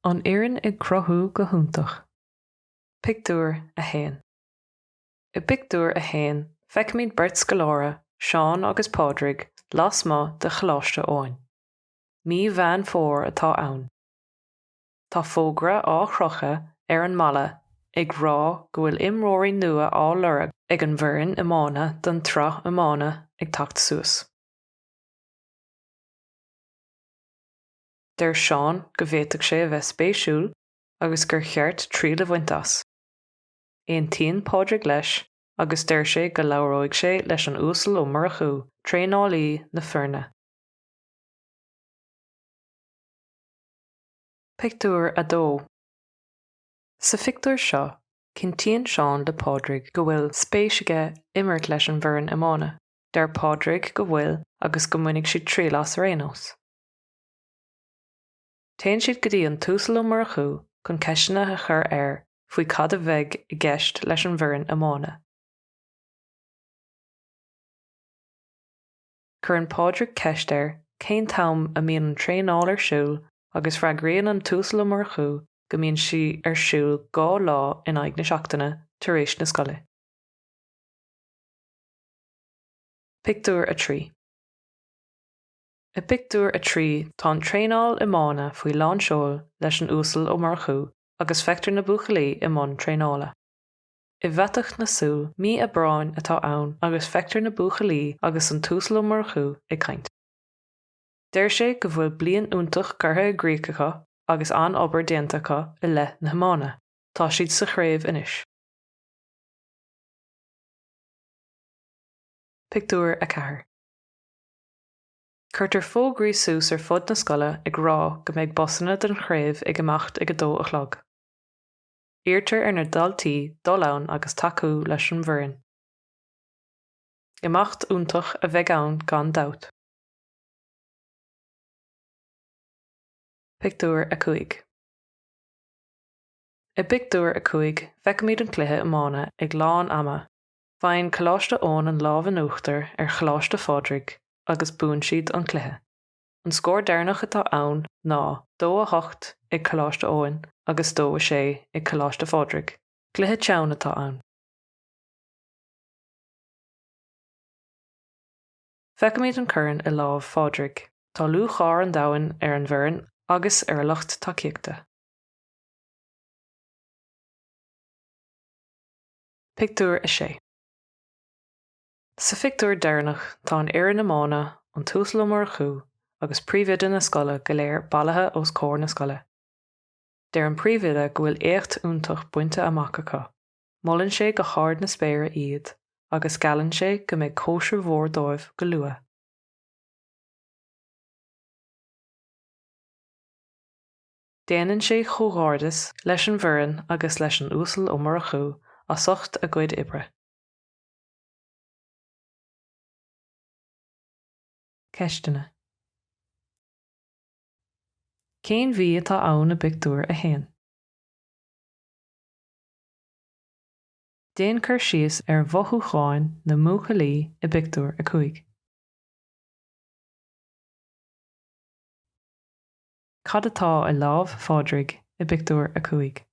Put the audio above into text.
An éireann ag cruthú go hiontach. Pictiúr a haon. I pictiúr a haon feicimid Bert Scoláire, Seán agus Pádraig las má de choláiste óin. Mí bhean fór atá ann. Tá fógra á chrocha ar an mala ag rá go bhfuil imreoirí nua á lorg ag an bhfoireann imána don trach imána ag tacht suas. Deir Seán go bhféadfadh sé a bheith spéisiúil agus gur cheart trí le bhainteas. Éon tion Pádraig leis agus deir sé go labhróidh sé leis an úsal ó murchú tréanálaí na foirne. Pictiúr a dó. Sa pictiúr seo, cintíonn Seán le Pádraig go bhfuil spéisiige imirt leis an bhfoireann imána. Deir Pádraig go bhfuil agus go mbeidh siad trílas réanós. Téann siad go dtí an túsal ó murchú chun ceisina a chur air faoi cad a bheith i gceist leis an bhfoireann imána. Chur an Pádraig ceist air cén tam a mbíonn an tréanáil ar siúl agus freagraíonn an túsal ó murchú go mbíonn si ar siúl gá lá in aghaidh na seachtaine tar éis na scoile. Pictiúr a trí. I pictiúr a trí tá an tréanáil imána faoi lán seoil leis an úsal ó murchú agus feictear na buachalaí i mbun tréanála. I bheatach na súl mí a bráin atá ann agus feictear na buachalaí agus an túsal ó murchú ag caint. Deir sé go bhfuil bliain iontach curtha i gcríochacha agus an obair déantacha i leith na himána. Tá siad sa chraobh inis. Pictiúr a ceathair. Cuirtear fógraí suas ar fud na scoile ag rá go mbeidh bosanna den chraobh ag imeacht ag dó a chlog. Íirtear ar na daltaí dul ann agus tacú leis an bhfoireann. Imeacht iontach a bheith ann gan dabht. Pictiúr a chuaig. I pictiúr a chuaig feicimid an cluiche imána ag lán ama. Bhain choláiste ón an lámh an uachtar ar choláiste Pádraig agus búin siad an cluiche. An scór dearnach atá ann ná 2-8 ag choláiste óin agus 2-6 ag choláiste Pádraig. Cluiche teann atá ann. Feicimid an cuireann i lámh Pádraig. Tá lú chár an domhain ar an bhfoireann agus ar lucht tacaíochta. Pictiúr a 6. Sa pictiúr dearnach tá an éireann imána an túsal ó murchú agus príomhide na scoile go léir bailithe os cóir na scoile. Deir an príomhide go bhfuil éacht iontach buinte amach acu. Mollann sé go háard na spéire iad agus galann sé go mbeidh cóisir mhór dóibh go luath. Déanann sé chomhghardas leis an bhfoireann agus leis an úsal ó murchú a socht a gcuid ibre. Ceistine. Cén bhí atá ann i pictiúr a haon. Déan chur síos ar bhothú cháin na múchalaí i pictiúr a chuaig. Cad atá i lámh Pádraig i pictiúr a chuaig.